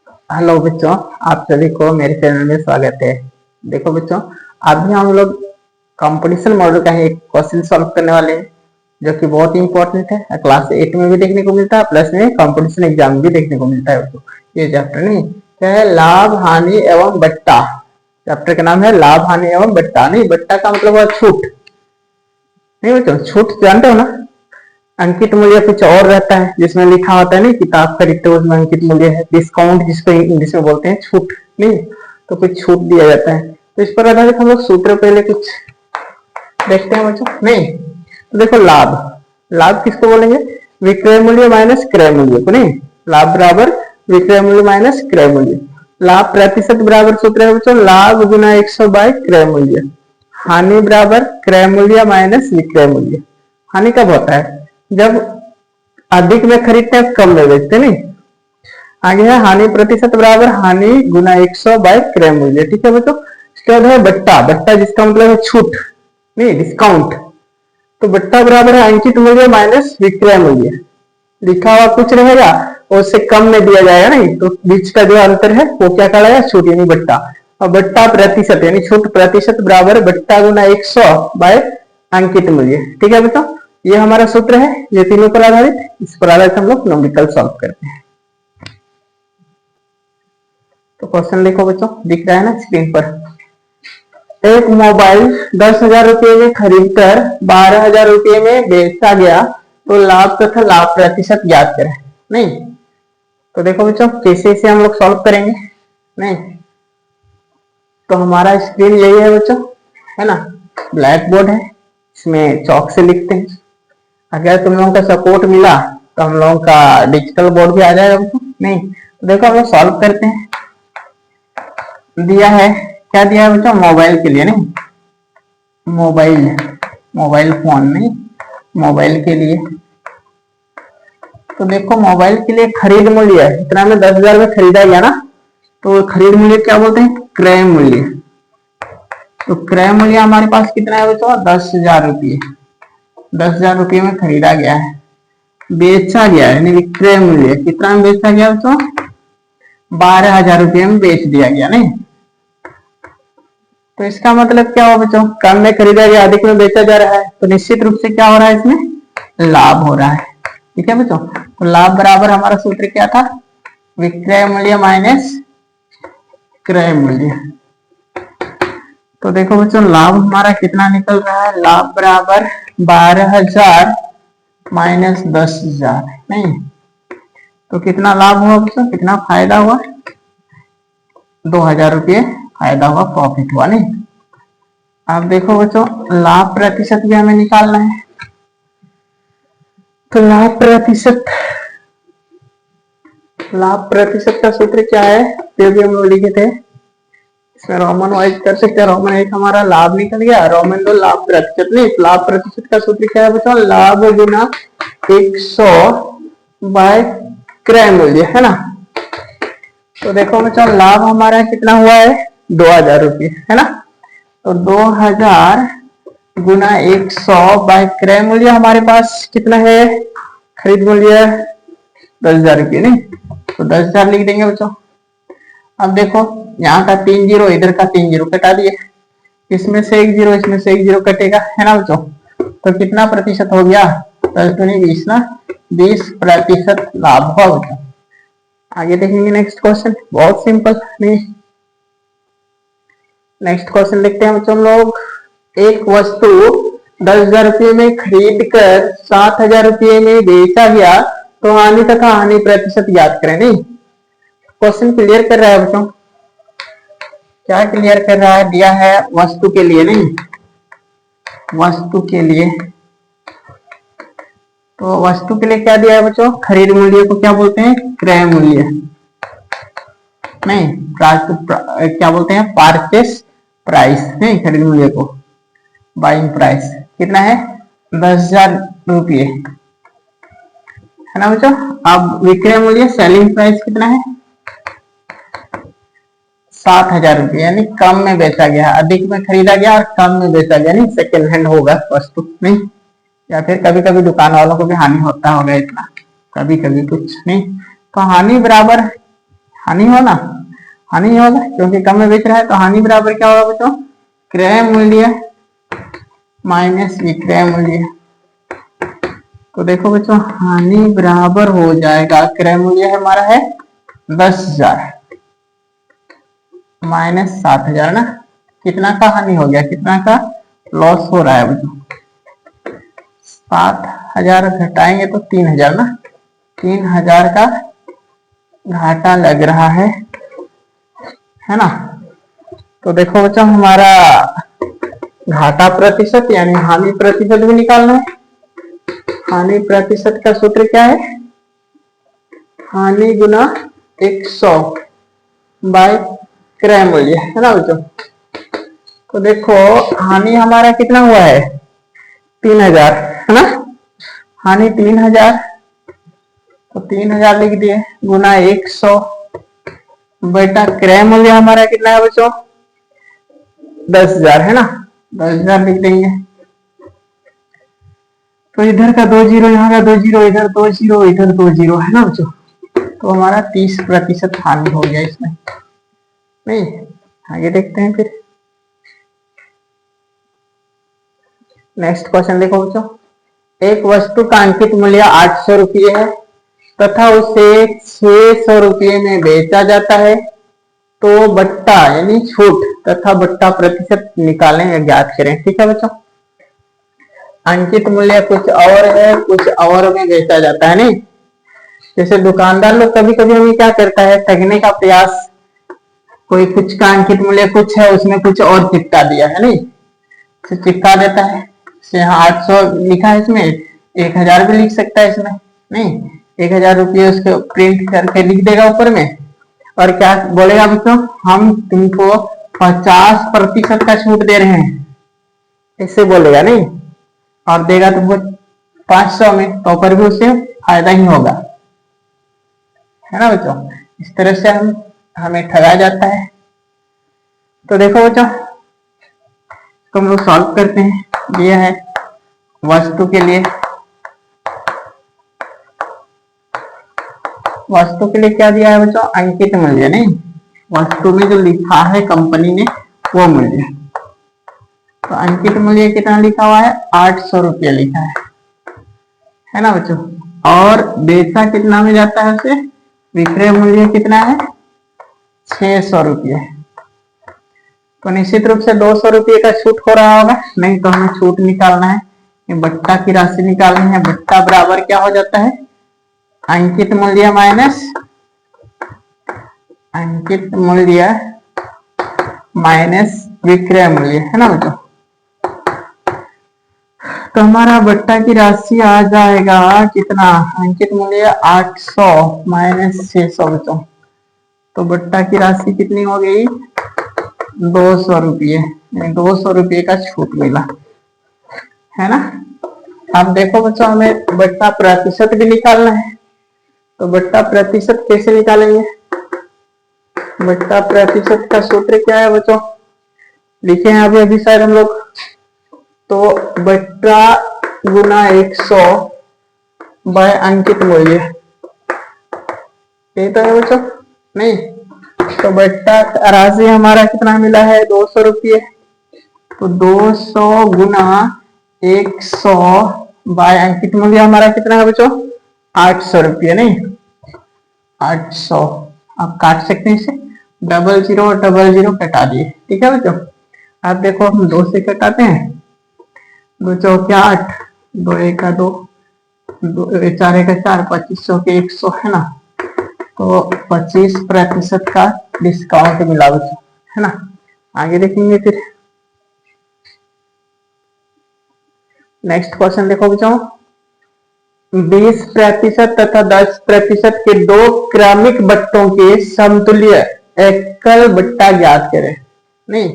Hello बच्चों, आप सभी को मेरे चैनल में स्वागत है। देखो बच्चों, अभी हम लोग कंपटीशन मॉडल का एक क्वेश्चन सॉल्व करने वाले हैं जो कि बहुत ही इंपॉर्टेंट है। क्लास 8 में भी देखने को मिलता है, प्लस में कंपटीशन एग्जाम में भी देखने को मिलता है बच्चों। ये चैप्टर नहीं क्या है, लाभ हानि एवं बट्टा। चैप्टर का नाम है लाभ हानि एवं बट्टा। नहीं, बट्टा का मतलब है छूट। नहीं बच्चों, छूट जानते हो ना। अंकित मूल्य कुछ और रहता है जिसमें लिखा होता है नहीं, किताब खरीदते हो उसमें अंकित मूल्य है। डिस्काउंट जिसको इंग्लिश में बोलते हैं छूट। नहीं, तो कुछ छूट दिया जाता है। तो इस पर आधारित हम लोग सूत्र पहले कुछ देखते हैं बच्चों। नहीं तो देखो, लाभ लाभ किसको बोलेंगे, विक्रय मूल्य माइनस क्रय मूल्य को। नहीं, लाभ बराबर विक्रय मूल्य माइनस क्रय मूल्य। लाभ प्रतिशत बराबर सूत्र है बच्चों, लाभ गुना 100 बाय क्रय मूल्य। हानि बराबर क्रय मूल्य माइनस विक्रय मूल्य। हानि कब होता है, जब अधिक में खरीदते हैं कम में बेचते। नहीं, आगे है हानि प्रतिशत बराबर हानि गुना 100 बाय क्रय मूल्य। ठीक है बच्चों। इसके बाद है बट्टा। बट्टा जिसका मतलब है छूट, नहीं डिस्काउंट। तो बट्टा बराबर है अंकित मूल्य माइनस विक्रय मूल्य। लिखा हुआ कुछ रहेगा और उससे कम में दिया जाएगा, नहीं तो बीच का जो अंतर है वो क्या कहलाएगा, छूट यानी बट्टा। और बट्टा प्रतिशत यानी छूट प्रतिशत बराबर बट्टा गुना 100 बाय अंकित मूल्य। ठीक है बच्चों, ये हमारा सूत्र है, ये तीनों पर आधारित। इस पर आधारित हम लोग न्यूमेरिकल सॉल्व करते हैं। तो क्वेश्चन लिखो बच्चों, दिख रहा है ना स्क्रीन पर। एक मोबाइल 10,000 रुपये में खरीदकर 12,000 रुपये में बेचा गया, तो लाभ तथा लाभ प्रतिशत ज्ञात करें। नहीं, तो देखो बच्चों कैसे इसे हम लोग सॉल्व करेंगे। नहीं, तो हमारा स्क्रीन यही है बच्चों, है ना। ब्लैक बोर्ड है, इसमें चौक से लिखते हैं। अगर तुम लोगों का सपोर्ट मिला तो हम लोगों का डिजिटल बोर्ड भी आ जाएगा। नहीं तो देखो हम लोग सॉल्व करते हैं। दिया है, क्या दिया है बच्चों, मोबाइल के लिए। नहीं, मोबाइल फोन नहीं, मोबाइल के लिए। तो देखो मोबाइल के लिए खरीद मूल्य है इतना में 10,000 में खरीदा गया ना, तो खरीद मूल्य क्या बोलते हैं, क्रय मूल्य। तो क्रय मूल्य हमारे पास कितना है बच्चों, 10,000 रुपये। 10,000 रुपये में खरीदा गया है, बेचा गया है यानी विक्रय मूल्य कितना में बेचा गया बच्चों, 12,000 रुपये में बेच दिया गया। नहीं, तो इसका मतलब क्या हुआ बच्चों, कम में खरीदा गया अधिक में बेचा जा रहा है, तो निश्चित रूप से क्या हो रहा है, इसमें लाभ हो रहा है। ठीक है बच्चों, तो लाभ बराबर हमारा सूत्र क्या था, विक्रय मूल्य माइनस क्रय मूल्य। तो देखो बच्चों लाभ हमारा कितना निकल रहा है, लाभ बराबर 12,000 माइनस 10,000। नहीं, तो कितना लाभ हुआ बच्चों, कितना फायदा हुआ, 2,000 रुपये फायदा हुआ, प्रॉफिट हुआ। नहीं, अब देखो बच्चों लाभ प्रतिशत भी हमें निकालना है। तो लाभ प्रतिशत का सूत्र क्या है, ये भी हम लोग लिखे थे। इसमें रोमन वाइज कर सकते हैं। रोमन 1 हमारा लाभ निकल गया, रोमन 2 लाभ प्रतिशत। नहीं, लाभ प्रतिशत का सूत्र क्या है बच्चों, लाभ गुना 100 बाय क्रय मूल्य, है ना। तो देखो बच्चों लाभ हमारा कितना हुआ है, 2,000 रुपये, है ना। तो 2,000 गुना 100 बाय क्रय मूल्य हमारे पास कितना है, खरीद मूल्य 10,000 रुपये। नहीं, तो 10,000 लिख देंगे बच्चों। अब देखो यहाँ का 3 जीरो, इधर का 3 जीरो कटा दिए, इसमें से 1 जीरो, इसमें से 1 जीरो कटेगा, है ना बच्चों। तो कितना प्रतिशत हो गया, 10 दूनी 20 ना, 20% लाभ हुआ बच्चों। आगे देखेंगे नेक्स्ट क्वेश्चन, बहुत सिंपल। नहीं, नेक्स्ट क्वेश्चन देखते हैं बच्चों हम लोग। एक वस्तु 10,000 रुपये में खरीद कर 7,000 रुपये में बेचा गया, तो हानि तथा हानि प्रतिशत ज्ञात करें। नहीं, क्वेश्चन क्लियर कर रहा है बच्चों, क्या क्लियर कर रहा है, दिया है वस्तु के लिए। नहीं, वस्तु के लिए, तो वस्तु के लिए क्या दिया है बच्चों, खरीद मूल्य को क्या बोलते हैं, क्रय मूल्य। नहीं, क्या बोलते हैं, परचेस प्राइस। नहीं, खरीद मूल्य को बाइंग प्राइस कितना है, 10,000 रुपये, है ना बच्चों। अब विक्रय मूल्य सेलिंग प्राइस कितना है, 7,000 रुपये, यानी कम में बेचा गया, अधिक में खरीदा गया और कम में बेचा गया। नहीं, सेकेंड हैंड होगा वस्तु। नहीं, या फिर कभी कभी दुकान वालों को भी हानि होता होगा इतना, कभी कभी कुछ। नहीं, तो हानि बराबर हानि होना, हानि होगा क्योंकि कम में बेच रहा है। तो हानि बराबर क्या होगा बच्चों, क्रय मूल्य माइनस विक्रय मूल्य। तो देखो बच्चों हानि बराबर हो जाएगा, क्रय मूल्य हमारा है 10,000 माइनस 7,000 ना, कितना का हानि हो गया, कितना का लॉस हो रहा है बच्चों, 7,000 घटाएंगे तो 3,000 ना, 3,000 का घाटा लग रहा है ना। तो देखो बच्चों हमारा घाटा प्रतिशत यानी हानि प्रतिशत भी निकालना है। हानि प्रतिशत का सूत्र क्या है, हानि गुना 100 बाय क्रय मूल्य, है ना बच्चों। तो देखो हानि हमारा कितना हुआ है 3,000, है ना, हानि 3,000, तो 3,000 लिख दिए गुना 100 बेटा क्रय मूल्य हमारा कितना है बच्चों 10,000, है ना, 10,000 लिख देंगे। तो इधर का 2 जीरो, यहाँ का 2 जीरो, इधर 2 जीरो, इधर 2 जीरो, है ना बच्चों। तो हमारा 30% हानि हो गया इसमें। नहीं, आगे देखते हैं फिर। नेक्स्ट क्वेश्चन देखो बच्चों, एक वस्तु का अंकित मूल्य 800 रुपये है तथा उसे 600 रुपये में बेचा जाता है, तो बट्टा यानी छूट तथा बट्टा प्रतिशत निकालें या ज्ञात करें। ठीक है बच्चों, अंकित मूल्य कुछ और है, कुछ और में बेचा जाता है। नहीं, जैसे दुकानदार लोग कभी कभी हमें क्या करता है, ठगने का प्रयास, कोई कुछ का अंकित मूल्य कुछ है उसमें कुछ और चिपका दिया है, नहीं तो चिपका देता है, यहाँ 800 लिखा है इसमें 1,000 भी लिख सकता है इसमें, नहीं 1,000 रुपये उसको प्रिंट करके लिख देगा ऊपर में, और क्या बोलेगा बच्चों, हम तुमको 50% का छूट दे रहे हैं, इससे बोलेगा नहीं, और देगा तुमको 500 में, तो ऊपर भी उससे फायदा ही होगा, है ना बच्चों। इस तरह से हमें ठगा जाता है। तो देखो बच्चों तो हम लोग सॉल्व करते हैं। ये है वस्तु के लिए, वस्तु के लिए क्या दिया है बच्चों, अंकित मूल्य, नहीं वस्तु में जो लिखा है कंपनी ने वो मूल्य। तो अंकित मूल्य कितना लिखा हुआ है 800 रुपया लिखा है ना बच्चों, और बेचा कितना में जाता है उसे, विक्रय मूल्य कितना है 600 रुपये। तो निश्चित रूप से 200 रुपये का छूट हो रहा होगा, नहीं तो हमें छूट निकालना है, बट्टा की राशि निकालनी है। बट्टा बराबर क्या हो जाता है, अंकित मूल्य माइनस अंकित मूल्य माइनस विक्रय मूल्य, है ना बच्चों। तो हमारा बट्टा की राशि आ जाएगा कितना, अंकित मूल्य 800 माइनस 600 बच्चों, तो बट्टा की राशि कितनी हो गई 200 रुपये, 200 रुपये का छूट मिला, है ना। अब देखो बच्चों हमें बट्टा प्रतिशत भी निकालना है, तो बट्टा प्रतिशत कैसे निकालेंगे, बट्टा प्रतिशत का सूत्र क्या है बच्चों, लिखे हैं अभी अभी शायद हम लोग। तो बट्टा गुना 100 बाय अंकित मूल्य, ये तो है बच्चों, नहीं तो बट्टा राशि हमारा कितना मिला है 200 रुपये, तो 200 गुना 100 बाय अंकित मूल्य हमारा कितना है बच्चों 800 रुपये, नहीं 800, आप काट सकते हैं इसे, 00 और 00 कटा दिए। ठीक है बच्चों, आप देखो हम 2 से कटाते हैं, 2 चौके 8, 2 एक का 2, 4 एक 4, 25 चौके 100, है ना। तो 25% का डिस्काउंट मिला बच्चों, है ना। आगे देखेंगे फिर। नेक्स्ट क्वेश्चन देखो बच्चों, 20% तथा 10% के दो क्रमिक बट्टों के समतुल्य एकल बट्टा ज्ञात करें। नहीं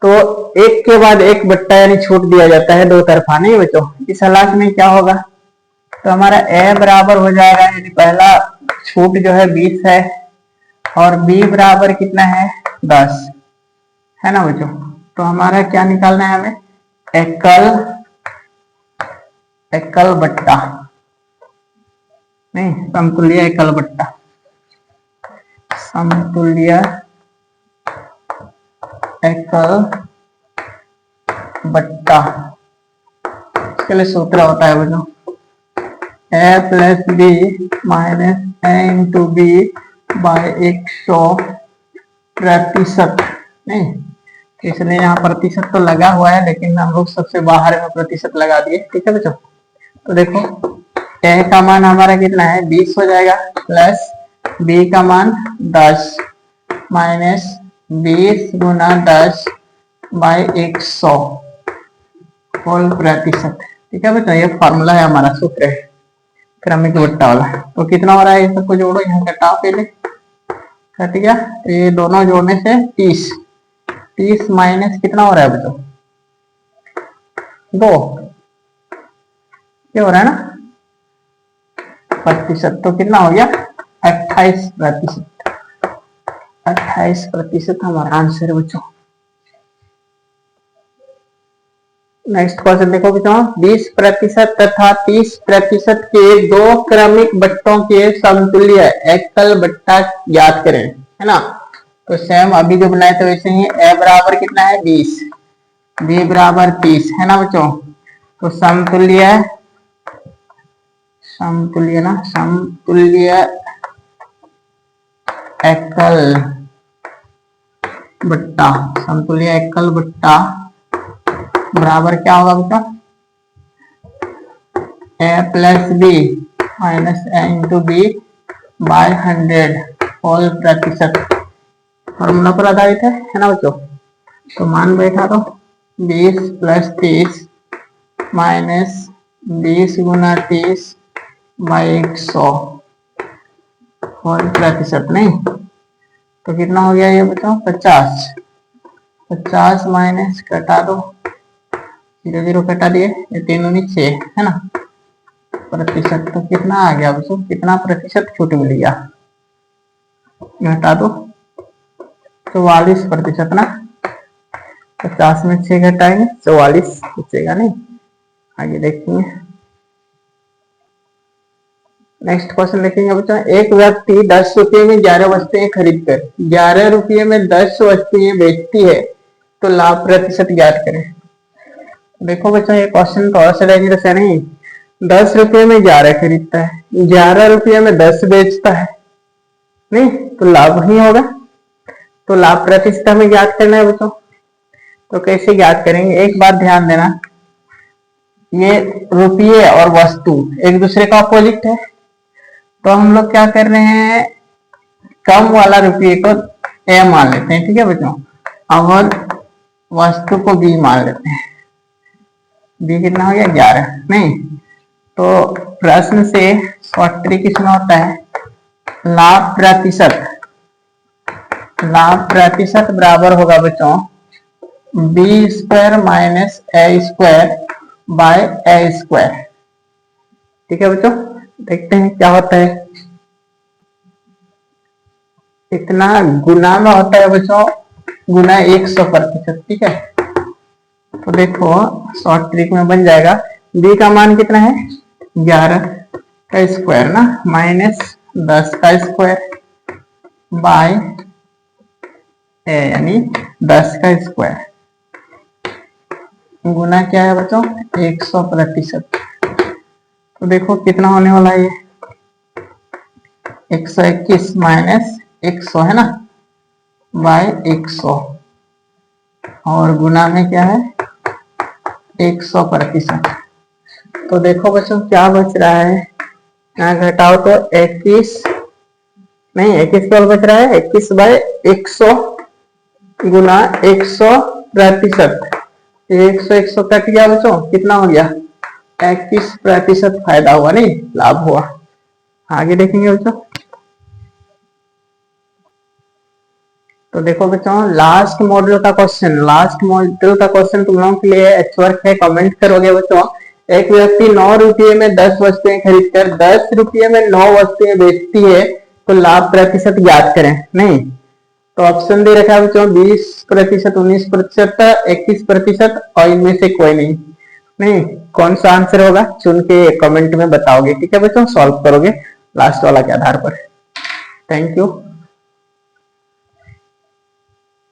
तो एक के बाद एक बट्टा यानी छूट दिया जाता है दो तरफा, नहीं बच्चों। इस हालात में क्या होगा, तो हमारा ए बराबर हो जाएगा, यानी पहला छूट जो है 20 है और बी बराबर कितना है 10, है ना बच्चों। तो हमारा क्या निकालना है हमें, एकल बट्टा, नहीं समतुल्य एकल बट्टा। समतुल्य एकल बट्टा। इसके लिए सूत्र होता है बच्चों a plus B minus A into B by 100%। नहीं, इसलिए यहाँ प्रतिशत तो लगा हुआ है, लेकिन हम लोग सबसे बाहर में प्रतिशत लगा दिए। ठीक है बच्चों, तो देखो a का मान हमारा कितना है 20 हो जाएगा, प्लस b का मान 10 माइनस 20 गुना 10 बाय 100 होल प्रतिशत। ठीक है बच्चों, ये फॉर्मूला है, हमारा सूत्र है क्रमिक बट्टा वाला। तो कितना हो रहा है, ये सबको जोड़ो, यहाँ कटाओ पहले, कट गया। तो ये दोनों जोड़ने से 30 माइनस कितना हो रहा है बच्चों 2, ये हो रहा है ना प्रतिशत। तो कितना हो गया 28%। 28% हमारा आंसर है बच्चों। नेक्स्ट क्वेश्चन देखो बच्चों, 20% तथा 30% के दो क्रमिक बट्टों के समतुल्य एकल बट्टा ज्ञात करें, है ना। तो सेम अभी जो बनाए थे वैसे ही, a बराबर कितना है 20, b बराबर 30, है ना बच्चों। तो समतुल्य एकल बट्टा बराबर क्या होगा बेटा a plus B minus A into B by 100 whole प्रतिशत। फॉर्मूला पर आधारित है ना बच्चों। तो मान बैठा तो 20 प्लस 30 माइनस 20 गुना 30 बाय 100 होल प्रतिशत। नहीं तो कितना हो गया ये बच्चों 50 माइनस कटा दो, 0 कटा दिए, ये 3 दूनी 6, है ना प्रतिशत। तो कितना आ गया बच्चों, कितना प्रतिशत छूट मिल गया, घटा दो 44% ना। 50 में 6 घटाएंगे 44 बचेगा। नहीं, आगे देखेंगे। नेक्स्ट क्वेश्चन देखेंगे बच्चों, एक व्यक्ति 10 रुपये में 11 वस्तुएं खरीद कर 11 रुपये में 10 वस्तुएं बेचती है, तो लाभ प्रतिशत ज्ञात करें। देखो बच्चों, ये क्वेश्चन थोड़ा सा डेंजरस है। नहीं, 10 रुपये में 11 खरीदता है, 11 रुपये में 10 बेचता है, नहीं तो लाभ ही होगा। तो लाभ प्रतिशत हमें ज्ञात करना है बच्चों। तो कैसे ज्ञात करेंगे, एक बात ध्यान देना, ये रुपये और वस्तु एक दूसरे का अपोजिट है। तो हम लोग क्या कर रहे हैं, कम वाला रुपये को ए मान लेते हैं, ठीक है बच्चों, और वस्तु को बी मान लेते हैं। बी कितना हो गया 11। नहीं तो प्रश्न से शॉर्ट ट्रिक इसमें होता है, लाभ प्रतिशत बराबर होगा बच्चों B square minus A square by A square. ठीक है बच्चों, देखते हैं क्या होता है। इतना गुना में होता है बच्चों, गुना 100%। ठीक है, तो देखो शॉर्ट ट्रिक में बन जाएगा, b का मान कितना है 11 का स्क्वायर ना, माइनस 10 का स्क्वायर बाय ए यानी 10 का स्क्वायर, गुना क्या है बच्चों 100%। तो देखो कितना होने वाला है, ये 121 माइनस 100 है ना बाय 100, और गुना में क्या है 100%। तो देखो बच्चों क्या बच रहा है, यहाँ घटाओ तो 21 नहीं 21 केवल बच रहा है, 21 बाय 100 गुना 100%। 100 कट गया बच्चों, कितना हो गया 21% फायदा हुआ, नहीं लाभ हुआ। आगे देखेंगे बच्चों। तो देखो बच्चों, लास्ट मॉड्यूल का क्वेश्चन तुम लोगों के लिए अच्छा वर्क है, कमेंट करोगे बच्चों। एक व्यक्ति 9 रुपये में 10 वस्तुएं खरीदकर 10 रुपये में 9 वस्तुएं बेचती है, तो लाभ प्रतिशत ज्ञात करें। नहीं तो ऑप्शन दे रखा है बच्चों 20%, 19%, 21%, और इनमें से कोई नहीं कौन सा आंसर होगा चुन के कमेंट में बताओगे। ठीक है बच्चों, सॉल्व करोगे लास्ट वाला के आधार पर। Thank you.